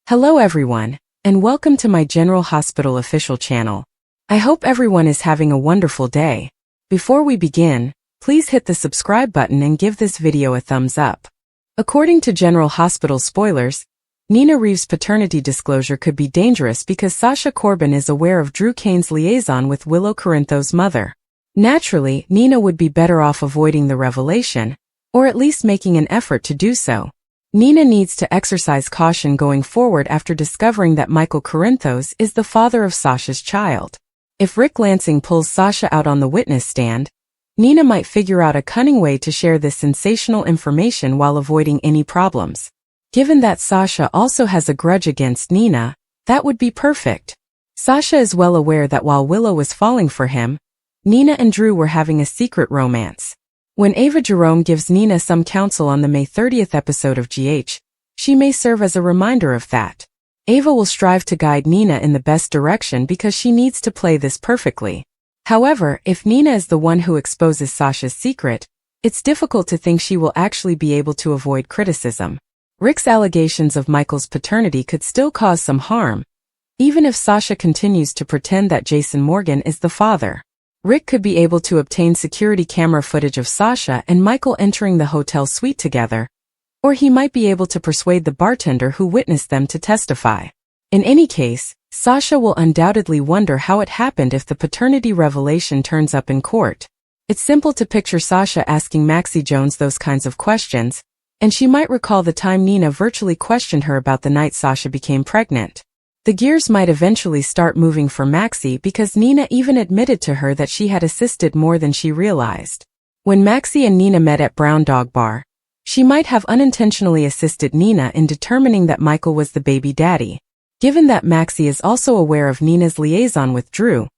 Hello everyone, and welcome to my General Hospital official channel. I hope everyone is having a wonderful day. Before we begin, please hit the subscribe button and give this video a thumbs up. According to General Hospital spoilers, Nina Reeves' paternity disclosure could be dangerous because Sasha Corbin is aware of Drew Kane's liaison with Willow Corinthos' mother. Naturally, Nina would be better off avoiding the revelation, or at least making an effort to do so. Nina needs to exercise caution going forward after discovering that Michael Corinthos is the father of Sasha's child. If Rick Lansing pulls Sasha out on the witness stand, Nina might figure out a cunning way to share this sensational information while avoiding any problems. Given that Sasha also has a grudge against Nina, that would be perfect. Sasha is well aware that while Willow was falling for him, Nina and Drew were having a secret romance. When Ava Jerome gives Nina some counsel on the May 30th episode of GH, she may serve as a reminder of that. Ava will strive to guide Nina in the best direction because she needs to play this perfectly. However, if Nina is the one who exposes Sasha's secret, it's difficult to think she will actually be able to avoid criticism. Rick's allegations of Michael's paternity could still cause some harm, even if Sasha continues to pretend that Jason Morgan is the father. Rick could be able to obtain security camera footage of Sasha and Michael entering the hotel suite together, or he might be able to persuade the bartender who witnessed them to testify. In any case, Sasha will undoubtedly wonder how it happened if the paternity revelation turns up in court. It's simple to picture Sasha asking Maxie Jones those kinds of questions, and she might recall the time Nina virtually questioned her about the night Sasha became pregnant. The gears might eventually start moving for Maxie because Nina even admitted to her that she had assisted more than she realized. When Maxie and Nina met at Brown Dog Bar, she might have unintentionally assisted Nina in determining that Michael was the baby daddy. Given that Maxie is also aware of Nina's liaison with Drew,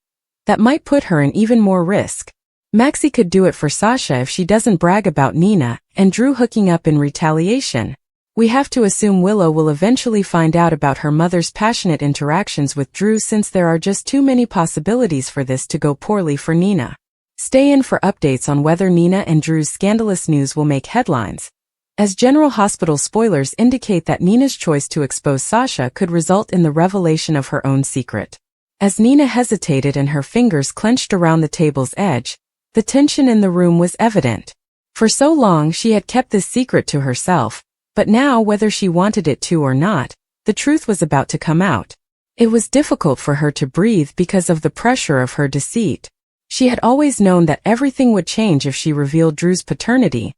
that might put her in even more risk. Maxie could do it for Sasha if she doesn't brag about Nina and Drew hooking up in retaliation. We have to assume Willow will eventually find out about her mother's passionate interactions with Drew since there are just too many possibilities for this to go poorly for Nina. Stay in for updates on whether Nina and Drew's scandalous news will make headlines, as General Hospital spoilers indicate that Nina's choice to expose Sasha could result in the revelation of her own secret. As Nina hesitated and her fingers clenched around the table's edge, the tension in the room was evident. For so long she had kept this secret to herself, but now, whether she wanted it to or not, the truth was about to come out. It was difficult for her to breathe because of the pressure of her deceit. She had always known that everything would change if she revealed Drew's paternity,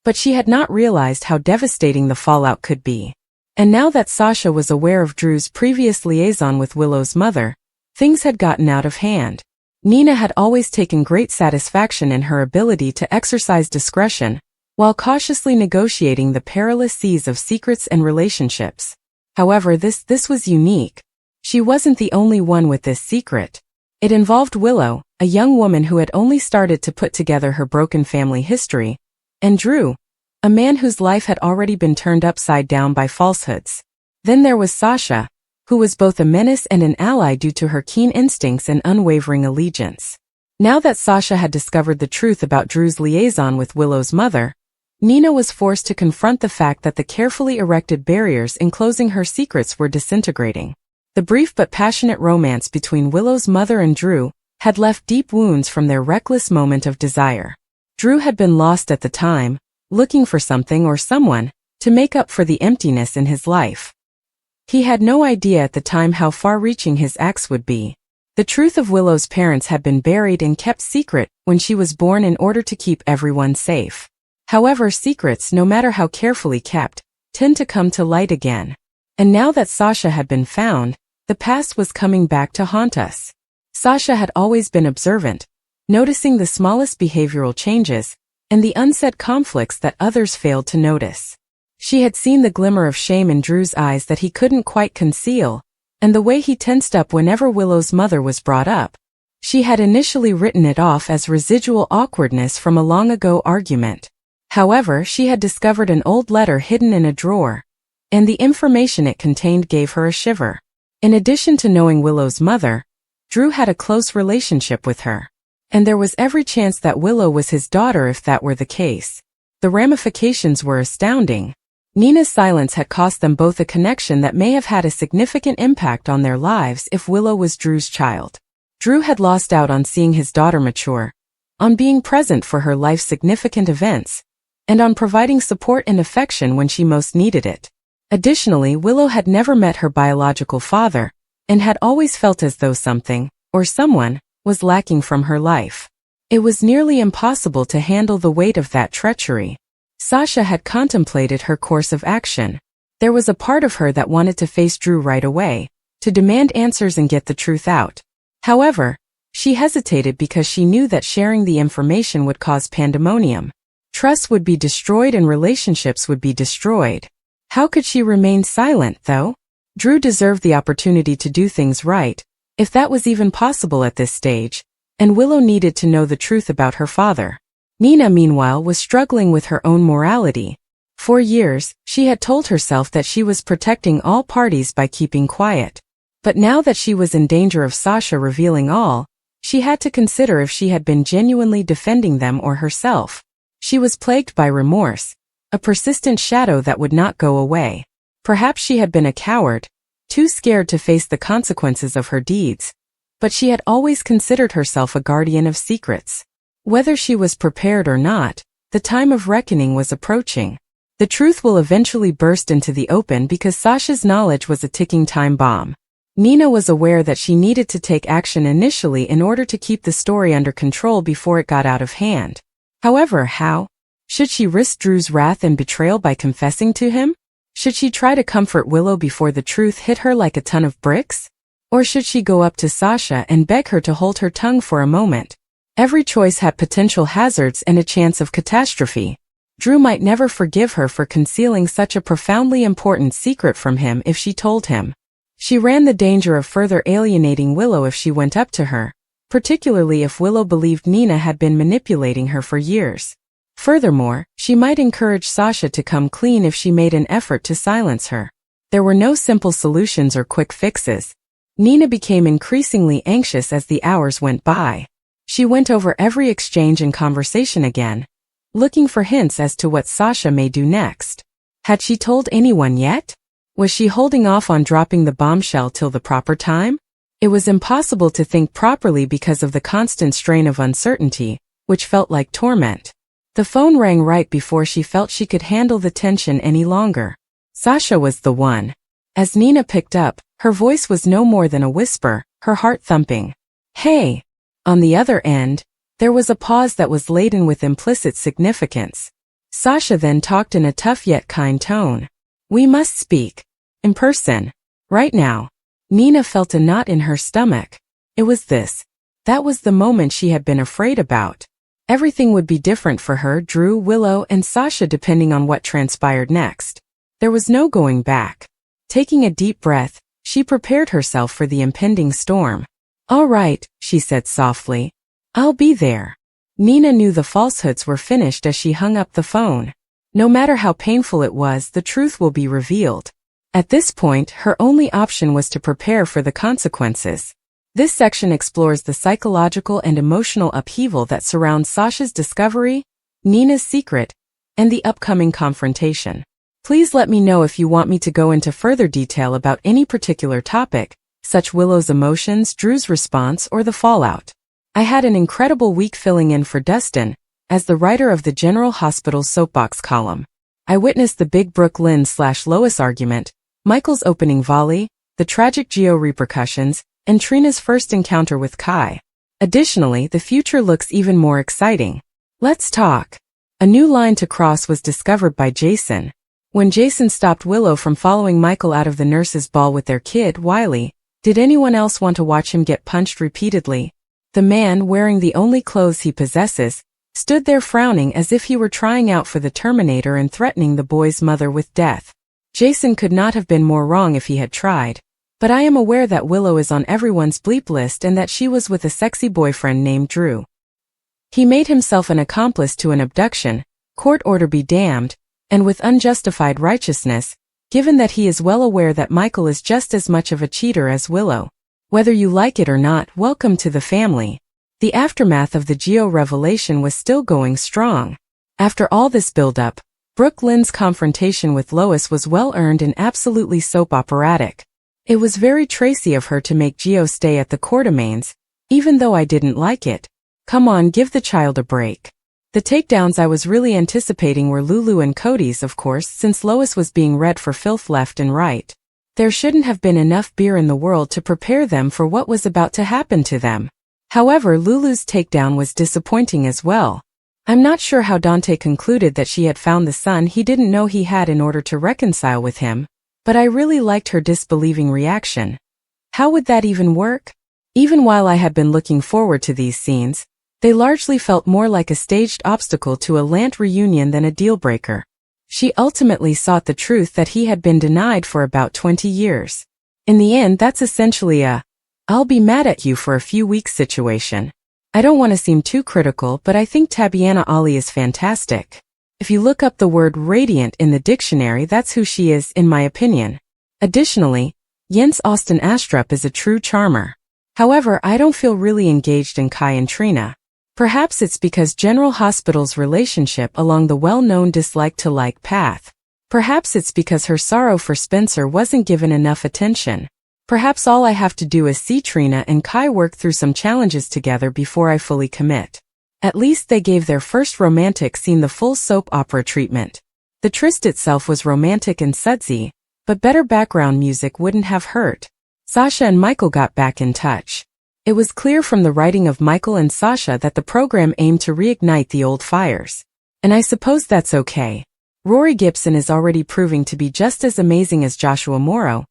but she had not realized how devastating the fallout could be. And now that Sasha was aware of Drew's previous liaison with Willow's mother, things had gotten out of hand. Nina had always taken great satisfaction in her ability to exercise discretion, while cautiously negotiating the perilous seas of secrets and relationships. However, this was unique. She wasn't the only one with this secret. It involved Willow, a young woman who had only started to put together her broken family history, and Drew, a man whose life had already been turned upside down by falsehoods. Then there was Sasha, who was both a menace and an ally due to her keen instincts and unwavering allegiance. Now that Sasha had discovered the truth about Drew's liaison with Willow's mother, Nina was forced to confront the fact that the carefully erected barriers enclosing her secrets were disintegrating. The brief but passionate romance between Willow's mother and Drew had left deep wounds from their reckless moment of desire. Drew had been lost at the time, looking for something or someone to make up for the emptiness in his life. He had no idea at the time how far-reaching his acts would be. The truth of Willow's parents had been buried and kept secret when she was born in order to keep everyone safe. However, secrets, no matter how carefully kept, tend to come to light again. And now that Sasha had been found, the past was coming back to haunt us. Sasha had always been observant, noticing the smallest behavioral changes and the unsaid conflicts that others failed to notice. She had seen the glimmer of shame in Drew's eyes that he couldn't quite conceal, and the way he tensed up whenever Willow's mother was brought up. She had initially written it off as residual awkwardness from a long-ago argument. However, she had discovered an old letter hidden in a drawer, and the information it contained gave her a shiver. In addition to knowing Willow's mother, Drew had a close relationship with her, and there was every chance that Willow was his daughter if that were the case. The ramifications were astounding. Nina's silence had cost them both a connection that may have had a significant impact on their lives if Willow was Drew's child. Drew had lost out on seeing his daughter mature, on being present for her life's significant events, and on providing support and affection when she most needed it. Additionally, Willow had never met her biological father, and had always felt as though something, or someone, was lacking from her life. It was nearly impossible to handle the weight of that treachery. Sasha had contemplated her course of action. There was a part of her that wanted to face Drew right away, to demand answers and get the truth out. However, she hesitated because she knew that sharing the information would cause pandemonium. Trust would be destroyed and relationships would be destroyed. How could she remain silent, though? Drew deserved the opportunity to do things right, if that was even possible at this stage, and Willow needed to know the truth about her father. Nina, meanwhile, was struggling with her own morality. For years, she had told herself that she was protecting all parties by keeping quiet. But now that she was in danger of Sasha revealing all, she had to consider if she had been genuinely defending them or herself. She was plagued by remorse, a persistent shadow that would not go away. Perhaps she had been a coward, too scared to face the consequences of her deeds, but she had always considered herself a guardian of secrets. Whether she was prepared or not, the time of reckoning was approaching. The truth will eventually burst into the open because Sasha's knowledge was a ticking time bomb. Nina was aware that she needed to take action initially in order to keep the story under control before it got out of hand. However, how? Should she risk Drew's wrath and betrayal by confessing to him? Should she try to comfort Willow before the truth hit her like a ton of bricks? Or should she go up to Sasha and beg her to hold her tongue for a moment? Every choice had potential hazards and a chance of catastrophe. Drew might never forgive her for concealing such a profoundly important secret from him if she told him. She ran the danger of further alienating Willow if she went up to her, particularly if Willow believed Nina had been manipulating her for years. Furthermore, she might encourage Sasha to come clean if she made an effort to silence her. There were no simple solutions or quick fixes. Nina became increasingly anxious as the hours went by. She went over every exchange and conversation again, looking for hints as to what Sasha may do next. Had she told anyone yet? Was she holding off on dropping the bombshell till the proper time? It was impossible to think properly because of the constant strain of uncertainty, which felt like torment. The phone rang right before she felt she could handle the tension any longer. Sasha was the one. As Nina picked up, her voice was no more than a whisper, her heart thumping. "Hey." On the other end, there was a pause that was laden with implicit significance. Sasha then talked in a tough yet kind tone. "We must speak. In person. Right now." Nina felt a knot in her stomach. It was this. That was the moment she had been afraid about. Everything would be different for her, Drew, Willow, and Sasha depending on what transpired next. There was no going back. Taking a deep breath, she prepared herself for the impending storm. "All right," she said softly. "I'll be there." Nina knew the falsehoods were finished as she hung up the phone. No matter how painful it was, the truth will be revealed. At this point, her only option was to prepare for the consequences. This section explores the psychological and emotional upheaval that surrounds Sasha's discovery, Nina's secret, and the upcoming confrontation. Please let me know if you want me to go into further detail about any particular topic, such Willow's emotions, Drew's response, or the fallout. I had an incredible week filling in for Dustin, as the writer of the General Hospital's soapbox column. I witnessed the big Brooke-Lynn/Lois argument, Michael's opening volley, the tragic Geo repercussions, and Trina's first encounter with Kai. Additionally, the future looks even more exciting. Let's talk. A new line to cross was discovered by Jason. When Jason stopped Willow from following Michael out of the nurse's ball with their kid, Wiley, did anyone else want to watch him get punched repeatedly? The man, wearing the only clothes he possesses, stood there frowning as if he were trying out for the Terminator and threatening the boy's mother with death. Jason could not have been more wrong if he had tried. But I am aware that Willow is on everyone's bleep list and that she was with a sexy boyfriend named Drew. He made himself an accomplice to an abduction, court order be damned, and with unjustified righteousness, given that he is well aware that Michael is just as much of a cheater as Willow. Whether you like it or not, welcome to the family. The aftermath of the Geo revelation was still going strong. After all this build-up, Brooke Lynn's confrontation with Lois was well-earned and absolutely soap operatic. It was very Tracy of her to make Gio stay at the Quartermaines, even though I didn't like it. Come on, give the child a break. The takedowns I was really anticipating were Lulu and Cody's, of course, since Lois was being read for filth left and right. There shouldn't have been enough beer in the world to prepare them for what was about to happen to them. However, Lulu's takedown was disappointing as well. I'm not sure how Dante concluded that she had found the son he didn't know he had in order to reconcile with him, but I really liked her disbelieving reaction. How would that even work? Even while I had been looking forward to these scenes, they largely felt more like a staged obstacle to a Lant reunion than a deal-breaker. She ultimately sought the truth that he had been denied for about 20 years. In the end, that's essentially a, "I'll be mad at you for a few weeks" situation. I don't want to seem too critical, but I think Tabyana Ali is fantastic. If you look up the word radiant in the dictionary, that's who she is, in my opinion. Additionally, Jens Austin Astrup is a true charmer. However, I don't feel really engaged in Kai and Trina. Perhaps it's because General Hospital's relationship along the well-known dislike-to-like path. Perhaps it's because her sorrow for Spencer wasn't given enough attention. Perhaps all I have to do is see Trina and Kai work through some challenges together before I fully commit. At least they gave their first romantic scene the full soap opera treatment. The tryst itself was romantic and sudsy, but better background music wouldn't have hurt. Sasha and Michael got back in touch. It was clear from the writing of Michael and Sasha that the program aimed to reignite the old fires. And I suppose that's okay. Rory Gibson is already proving to be just as amazing as Joshua Morrow,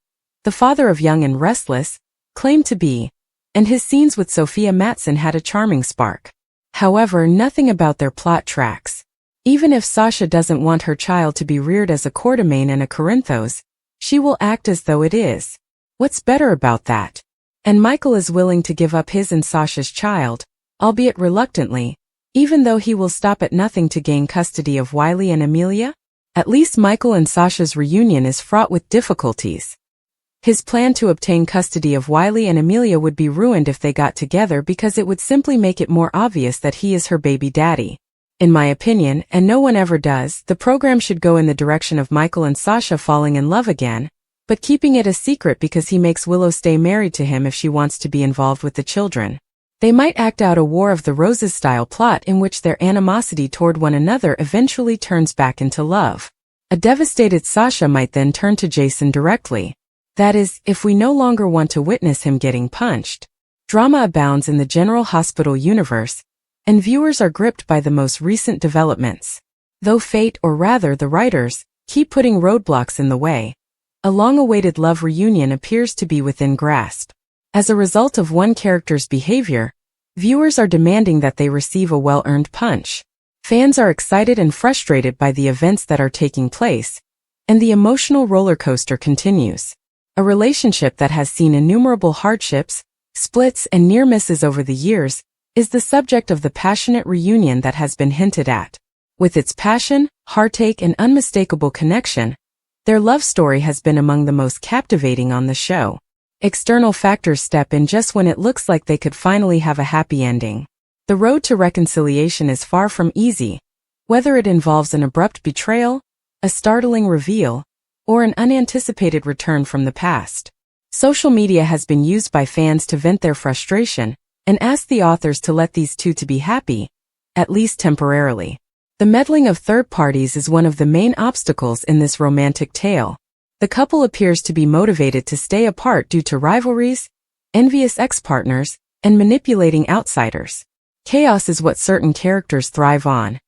the father of Young and Restless, claimed to be, and his scenes with Sophia Matson had a charming spark. However, nothing about their plot tracks. Even if Sasha doesn't want her child to be reared as a Quartermaine and a Corinthos, she will act as though it is. What's better about that? And Michael is willing to give up his and Sasha's child, albeit reluctantly, even though he will stop at nothing to gain custody of Wiley and Amelia? At least Michael and Sasha's reunion is fraught with difficulties. His plan to obtain custody of Wiley and Amelia would be ruined if they got together because it would simply make it more obvious that he is her baby daddy. In my opinion, and no one ever does, the program should go in the direction of Michael and Sasha falling in love again, but keeping it a secret because he makes Willow stay married to him if she wants to be involved with the children. They might act out a War of the Roses style plot in which their animosity toward one another eventually turns back into love. A devastated Sasha might then turn to Jason directly. That is, if we no longer want to witness him getting punched. Drama abounds in the General Hospital universe, and viewers are gripped by the most recent developments. Though fate, or rather the writers, keep putting roadblocks in the way, a long-awaited love reunion appears to be within grasp. As a result of one character's behavior, viewers are demanding that they receive a well-earned punch. Fans are excited and frustrated by the events that are taking place, and the emotional roller coaster continues. A relationship that has seen innumerable hardships, splits, and near misses over the years is the subject of the passionate reunion that has been hinted at. With its passion, heartache, and unmistakable connection, their love story has been among the most captivating on the show. External factors step in just when it looks like they could finally have a happy ending. The road to reconciliation is far from easy, whether it involves an abrupt betrayal, a startling reveal, or an unanticipated return from the past. Social media has been used by fans to vent their frustration and ask the authors to let these two to be happy, at least temporarily. The meddling of third parties is one of the main obstacles in this romantic tale. The couple appears to be motivated to stay apart due to rivalries, envious ex-partners, and manipulating outsiders. Chaos is what certain characters thrive on,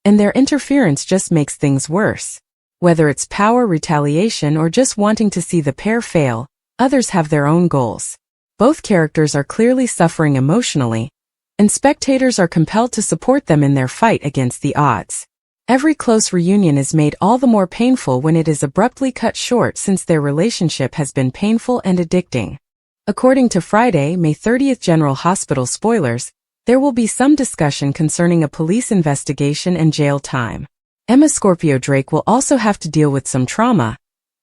and their interference just makes things worse. Whether it's power, retaliation, or just wanting to see the pair fail, others have their own goals. Both characters are clearly suffering emotionally, and spectators are compelled to support them in their fight against the odds. Every close reunion is made all the more painful when it is abruptly cut short since their relationship has been painful and addicting. According to Friday, May 30th General Hospital spoilers, there will be some discussion concerning a police investigation and jail time. Emma Scorpio Drake will also have to deal with some trauma,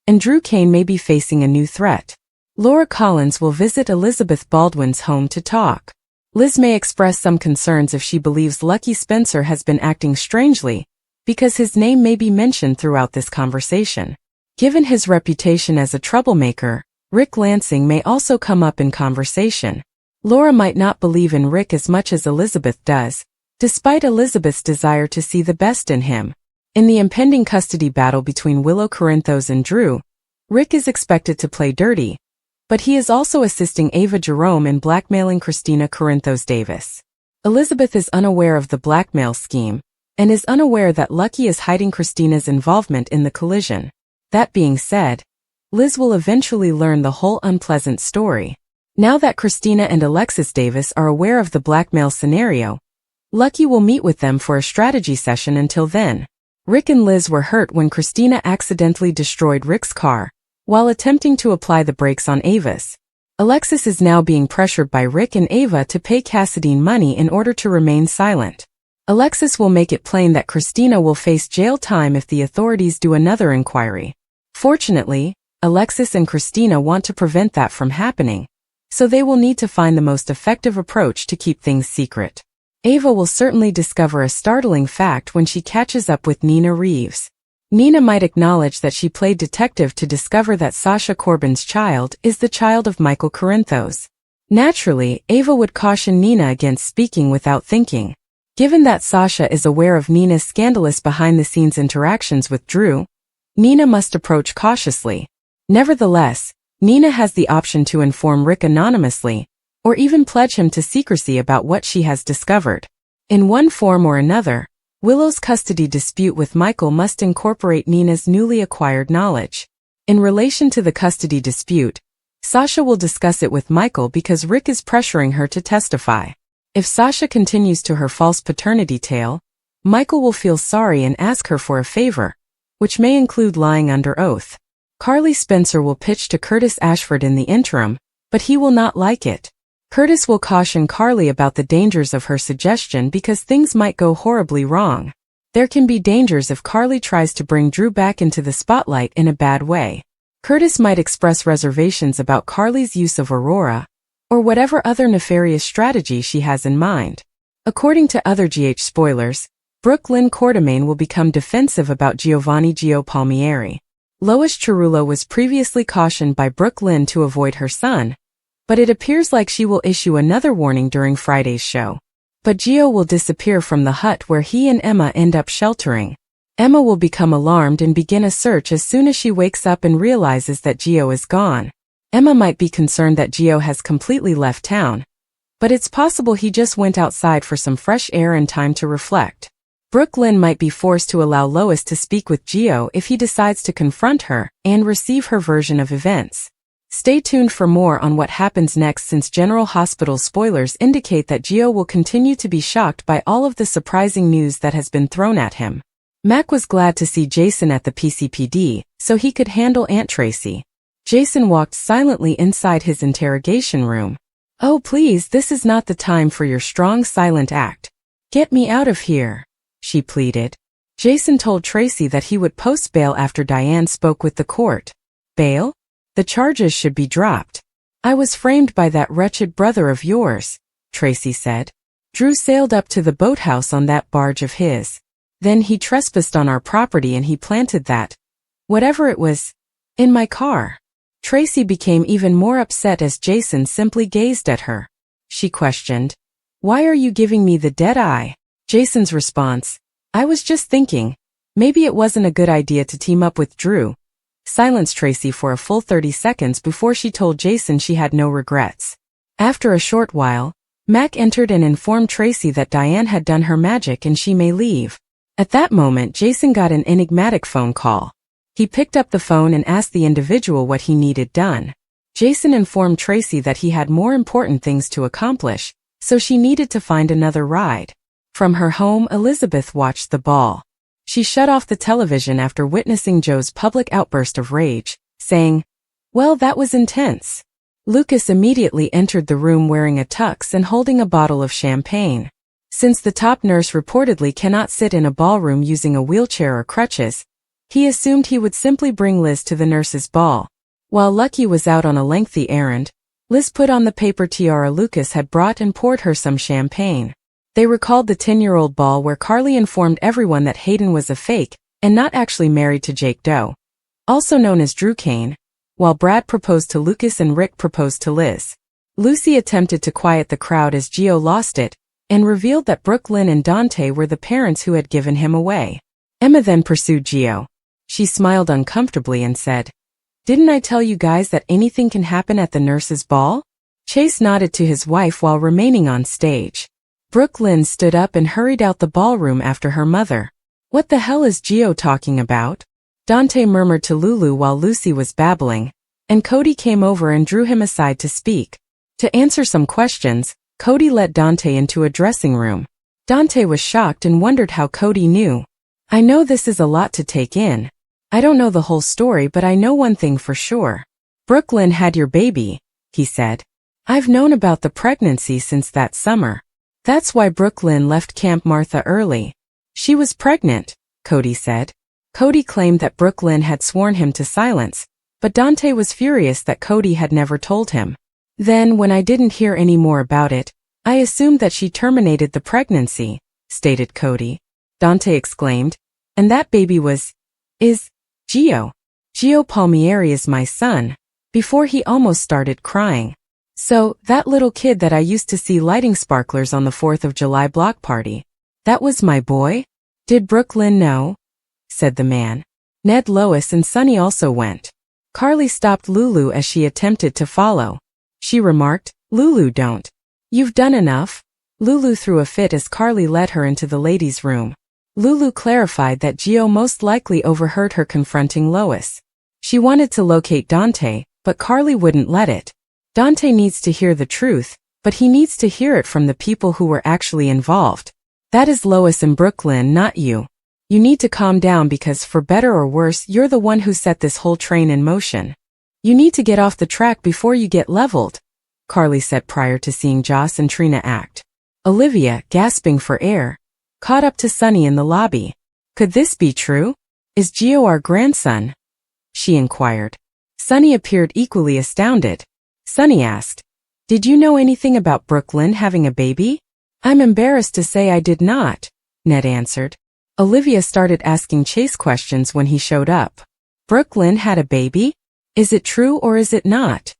and Drew Kane may be facing a new threat. Laura Collins will visit Elizabeth Baldwin's home to talk. Liz may express some concerns if she believes Lucky Spencer has been acting strangely, because his name may be mentioned throughout this conversation. Given his reputation as a troublemaker, Rick Lansing may also come up in conversation. Laura might not believe in Rick as much as Elizabeth does, despite Elizabeth's desire to see the best in him. In the impending custody battle between Willow Corinthos and Drew, Rick is expected to play dirty, but he is also assisting Ava Jerome in blackmailing Christina Corinthos Davis. Elizabeth is unaware of the blackmail scheme, and is unaware that Lucky is hiding Christina's involvement in the collision. That being said, Liz will eventually learn the whole unpleasant story. Now that Christina and Alexis Davis are aware of the blackmail scenario, Lucky will meet with them for a strategy session. Until then, Rick and Liz were hurt when Christina accidentally destroyed Rick's car while attempting to apply the brakes on Ava's. Alexis is now being pressured by Rick and Ava to pay Cassadine money in order to remain silent. Alexis will make it plain that Christina will face jail time if the authorities do another inquiry. Fortunately, Alexis and Christina want to prevent that from happening, so they will need to find the most effective approach to keep things secret. Ava will certainly discover a startling fact when she catches up with Nina Reeves. Nina might acknowledge that she played detective to discover that Sasha Corbin's child is the child of Michael Corinthos. Naturally, Ava would caution Nina against speaking without thinking. Given that Sasha is aware of Nina's scandalous behind-the-scenes interactions with Drew, Nina must approach cautiously. Nevertheless, Nina has the option to inform Rick anonymously, or even pledge him to secrecy about what she has discovered. In one form or another, Willow's custody dispute with Michael must incorporate Nina's newly acquired knowledge. In relation to the custody dispute, Sasha will discuss it with Michael because Rick is pressuring her to testify. If Sasha continues to her false paternity tale, Michael will feel sorry and ask her for a favor, which may include lying under oath. Carly Spencer will pitch to Curtis Ashford in the interim, but he will not like it. Curtis will caution Carly about the dangers of her suggestion because things might go horribly wrong. There can be dangers if Carly tries to bring Drew back into the spotlight in a bad way. Curtis might express reservations about Carly's use of Aurora, or whatever other nefarious strategy she has in mind. According to other GH spoilers, Brooke Lynn Quartermain will become defensive about Giovanni Gio Palmieri. Lois Cerullo was previously cautioned by Brooke Lynn to avoid her son, but it appears like she will issue another warning during Friday's show. But Gio will disappear from the hut where he and Emma end up sheltering. Emma will become alarmed and begin a search as soon as she wakes up and realizes that Gio is gone. Emma might be concerned that Gio has completely left town, but it's possible he just went outside for some fresh air and time to reflect. Brooke Lynn might be forced to allow Lois to speak with Gio if he decides to confront her and receive her version of events. Stay tuned for more on what happens next, since General Hospital spoilers indicate that Gio will continue to be shocked by all of the surprising news that has been thrown at him. Mac was glad to see Jason at the PCPD so he could handle Aunt Tracy. Jason walked silently inside his interrogation room. "Oh please, this is not the time for your strong silent act. Get me out of here," she pleaded. Jason told Tracy that he would post bail after Diane spoke with the court. "Bail? The charges should be dropped. I was framed by that wretched brother of yours," Tracy said. "Drew sailed up to the boathouse on that barge of his. Then he trespassed on our property and he planted that, whatever it was, in my car." Tracy became even more upset as Jason simply gazed at her. She questioned, "Why are you giving me the dead eye?" Jason's response, "I was just thinking, maybe it wasn't a good idea to team up with Drew," silenced Tracy for a full 30 seconds before she told Jason she had no regrets. After a short while, Mac entered and informed Tracy that Diane had done her magic and she may leave. At that moment, Jason got an enigmatic phone call. He picked up the phone and asked the individual what he needed done. Jason informed Tracy that he had more important things to accomplish, so she needed to find another ride. From her home, Elizabeth watched the ball. She shut off the television after witnessing Joe's public outburst of rage, saying, "Well, that was intense." Lucas immediately entered the room wearing a tux and holding a bottle of champagne. Since the top nurse reportedly cannot sit in a ballroom using a wheelchair or crutches, he assumed he would simply bring Liz to the nurse's ball. While Lucky was out on a lengthy errand, Liz put on the paper tiara Lucas had brought and poured her some champagne. They recalled the 10-year-old ball where Carly informed everyone that Hayden was a fake and not actually married to Jake Doe, also known as Drew Kane, while Brad proposed to Lucas and Rick proposed to Liz. Lucy attempted to quiet the crowd as Gio lost it and revealed that Brooklyn and Dante were the parents who had given him away. Emma then pursued Gio. She smiled uncomfortably and said, "Didn't I tell you guys that anything can happen at the nurse's ball?" Chase nodded to his wife while remaining on stage. Brooklyn stood up and hurried out the ballroom after her mother. "What the hell is Gio talking about?" Dante murmured to Lulu while Lucy was babbling, and Cody came over and drew him aside to speak. To answer some questions, Cody led Dante into a dressing room. Dante was shocked and wondered how Cody knew. "I know this is a lot to take in. I don't know the whole story, but I know one thing for sure. Brooklyn had your baby," he said. "I've known about the pregnancy since that summer. That's why Brooklyn left Camp Martha early. She was pregnant," Cody said. Cody claimed that Brooklyn had sworn him to silence, but Dante was furious that Cody had never told him. "Then, when I didn't hear any more about it, I assumed that she terminated the pregnancy," stated Cody. Dante exclaimed, "And that baby is Gio. Gio Palmieri is my son," before he almost started crying. "So, that little kid that I used to see lighting sparklers on the 4th of July block party, that was my boy? Did Brooklyn know?" said the man. Ned, Lois, and Sunny also went. Carly stopped Lulu as she attempted to follow. She remarked, "Lulu, don't. You've done enough." Lulu threw a fit as Carly led her into the ladies' room. Lulu clarified that Gio most likely overheard her confronting Lois. She wanted to locate Dante, but Carly wouldn't let it. Dante needs to hear the truth, but he needs to hear it from the people who were actually involved. That is Lois and Brooklyn, not you. You need to calm down because, for better or worse, you're the one who set this whole train in motion. You need to get off the track before you get leveled," Carly said prior to seeing Joss and Trina act. Olivia, gasping for air, caught up to Sunny in the lobby. "Could this be true? Is Gio our grandson?" she inquired. Sunny appeared equally astounded. Sunny asked, "Did you know anything about Brooklyn having a baby?" "I'm embarrassed to say I did not," Ned answered. Olivia started asking Chase questions when he showed up. "Brooklyn had a baby? Is it true or is it not?"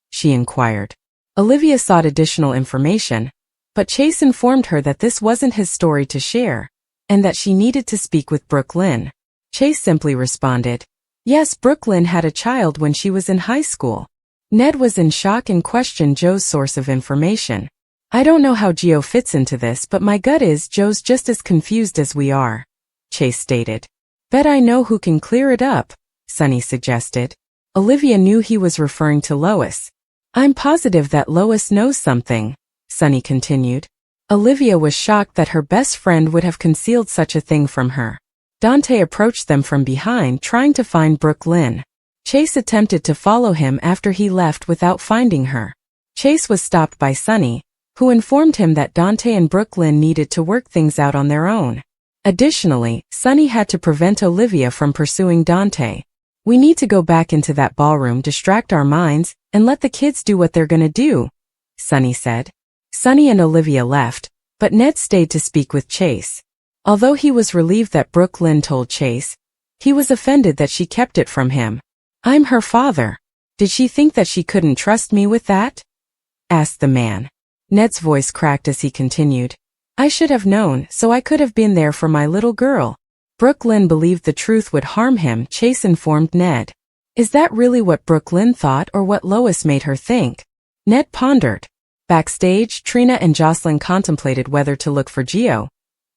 she inquired. Olivia sought additional information, but Chase informed her that this wasn't his story to share, and that she needed to speak with Brooklyn. Chase simply responded, "Yes, Brooklyn had a child when she was in high school." Ned was in shock and questioned Joe's source of information. "I don't know how Gio fits into this, but my gut is Joe's just as confused as we are," Chase stated. "Bet I know who can clear it up," Sunny suggested. Olivia knew he was referring to Lois. "I'm positive that Lois knows something," Sunny continued. Olivia was shocked that her best friend would have concealed such a thing from her. Dante approached them from behind trying to find Brooklyn. Chase attempted to follow him after he left without finding her. Chase was stopped by Sunny, who informed him that Dante and Brooklyn needed to work things out on their own. Additionally, Sunny had to prevent Olivia from pursuing Dante. "We need to go back into that ballroom, distract our minds, and let the kids do what they're gonna do," Sunny said. Sunny and Olivia left, but Ned stayed to speak with Chase. Although he was relieved that Brooklyn told Chase, he was offended that she kept it from him. "I'm her father. Did she think that she couldn't trust me with that?" asked the man. Ned's voice cracked as he continued, "I should have known, so I could have been there for my little girl." Brooklyn believed the truth would harm him, Chase informed Ned. Is that really what Brooklyn thought or what Lois made her think? Ned pondered. Backstage, Trina and Jocelyn contemplated whether to look for Gio,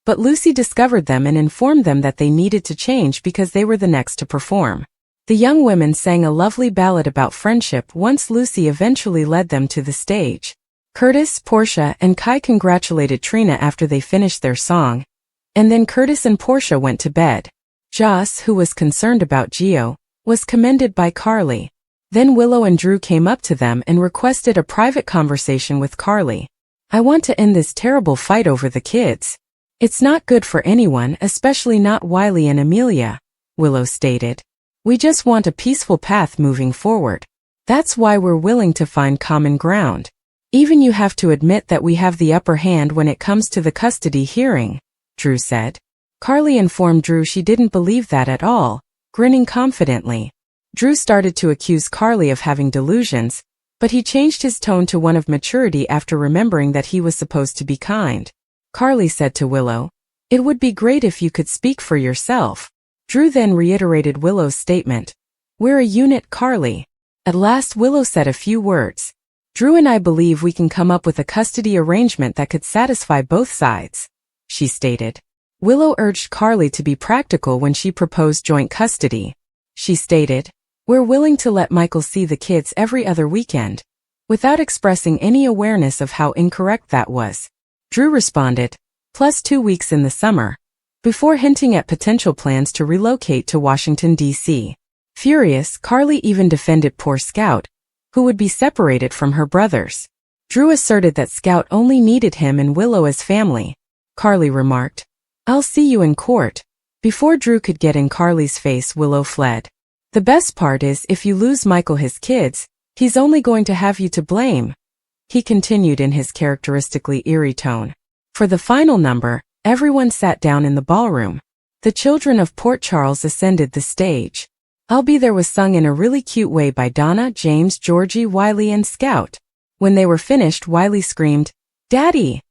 but Lucy discovered them and informed them that they needed to change because they were the next to perform. The young women sang a lovely ballad about friendship once Lucy eventually led them to the stage. Curtis, Portia, and Kai congratulated Trina after they finished their song, and then Curtis and Portia went to bed. Joss, who was concerned about Gio, was commended by Carly. Then Willow and Drew came up to them and requested a private conversation with Carly. "I want to end this terrible fight over the kids. It's not good for anyone, especially not Wiley and Amelia," Willow stated. "We just want a peaceful path moving forward. That's why we're willing to find common ground." Even you have to admit that we have the upper hand when it comes to the custody hearing, Drew said. Carly informed Drew she didn't believe that at all, grinning confidently. Drew started to accuse Carly of having delusions, but he changed his tone to one of maturity after remembering that he was supposed to be kind. Carly said to Willow, "It would be great if you could speak for yourself." Drew then reiterated Willow's statement. "We're a unit, Carly." At last Willow said a few words. "Drew and I believe we can come up with a custody arrangement that could satisfy both sides," she stated. Willow urged Carly to be practical when she proposed joint custody. She stated, "We're willing to let Michael see the kids every other weekend," without expressing any awareness of how incorrect that was. Drew responded, "Plus 2 weeks in the summer," before hinting at potential plans to relocate to Washington, D.C. Furious, Carly even defended poor Scout, who would be separated from her brothers. Drew asserted that Scout only needed him and Willow as family. Carly remarked, "I'll see you in court." Before Drew could get in Carly's face, Willow fled. "The best part is if you lose Michael his kids, he's only going to have you to blame," he continued in his characteristically eerie tone. For the final number, everyone sat down in the ballroom. The children of Port Charles ascended the stage. "I'll Be There" was sung in a really cute way by Donna, James, Georgie, Wiley, and Scout. When they were finished, Wiley screamed, "Daddy!"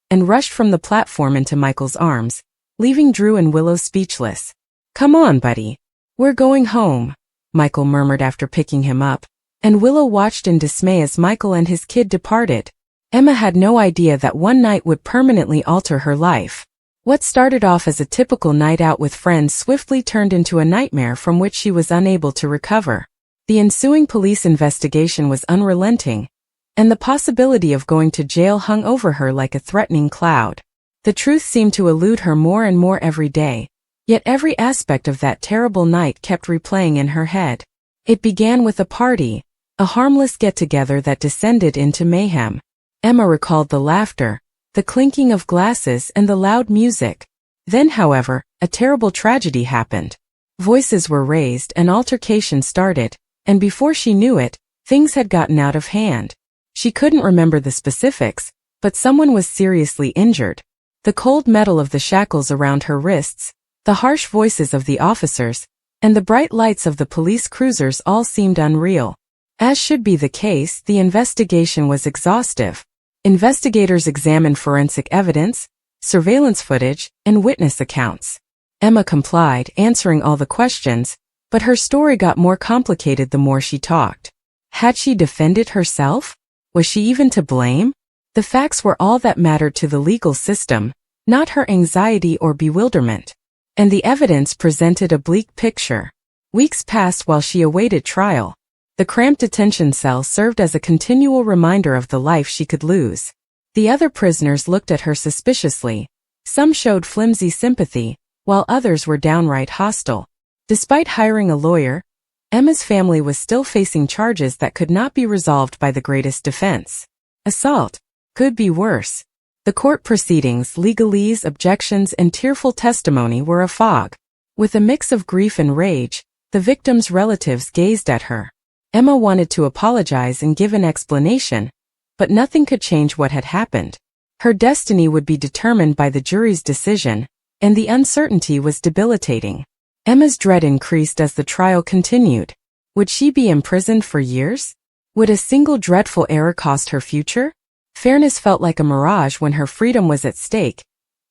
and rushed from the platform into Michael's arms, leaving Drew and Willow speechless. "Come on, buddy. We're going home," Michael murmured after picking him up, and Willow watched in dismay as Michael and his kid departed. Emma had no idea that one night would permanently alter her life. What started off as a typical night out with friends swiftly turned into a nightmare from which she was unable to recover. The ensuing police investigation was unrelenting, and the possibility of going to jail hung over her like a threatening cloud. The truth seemed to elude her more and more every day, yet every aspect of that terrible night kept replaying in her head. It began with a party, a harmless get-together that descended into mayhem. Emma recalled the laughter, the clinking of glasses, and the loud music. Then, however, a terrible tragedy happened. Voices were raised, an altercation started, and before she knew it, things had gotten out of hand. She couldn't remember the specifics, but someone was seriously injured. The cold metal of the shackles around her wrists, the harsh voices of the officers, and the bright lights of the police cruisers all seemed unreal. As should be the case, the investigation was exhaustive. Investigators examined forensic evidence, surveillance footage, and witness accounts. Emma complied, answering all the questions, but her story got more complicated the more she talked. Had she defended herself? Was she even to blame? The facts were all that mattered to the legal system, not her anxiety or bewilderment. And the evidence presented a bleak picture. Weeks passed while she awaited trial. The cramped detention cell served as a continual reminder of the life she could lose. The other prisoners looked at her suspiciously. Some showed flimsy sympathy, while others were downright hostile. Despite hiring a lawyer, Emma's family was still facing charges that could not be resolved by the greatest defense. Assault. Could be worse. The court proceedings, legalese, objections, and tearful testimony were a fog. With a mix of grief and rage, the victims' relatives gazed at her. Emma wanted to apologize and give an explanation, but nothing could change what had happened. Her destiny would be determined by the jury's decision, and the uncertainty was debilitating. Emma's dread increased as the trial continued. Would she be imprisoned for years? Would a single dreadful error cost her future? Fairness felt like a mirage when her freedom was at stake,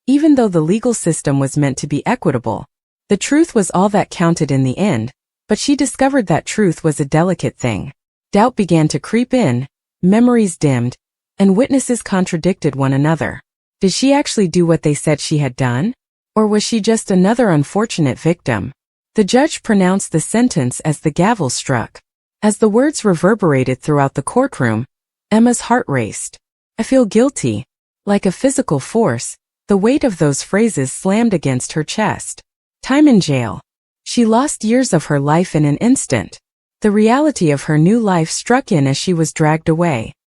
even though the legal system was meant to be equitable. The truth was all that counted in the end, but she discovered that truth was a delicate thing. Doubt began to creep in, memories dimmed, and witnesses contradicted one another. Did she actually do what they said she had done? Or was she just another unfortunate victim? The judge pronounced the sentence as the gavel struck. As the words reverberated throughout the courtroom, Emma's heart raced. "I feel guilty." Like a physical force, the weight of those phrases slammed against her chest. Time in jail. She lost years of her life in an instant. The reality of her new life struck in as she was dragged away.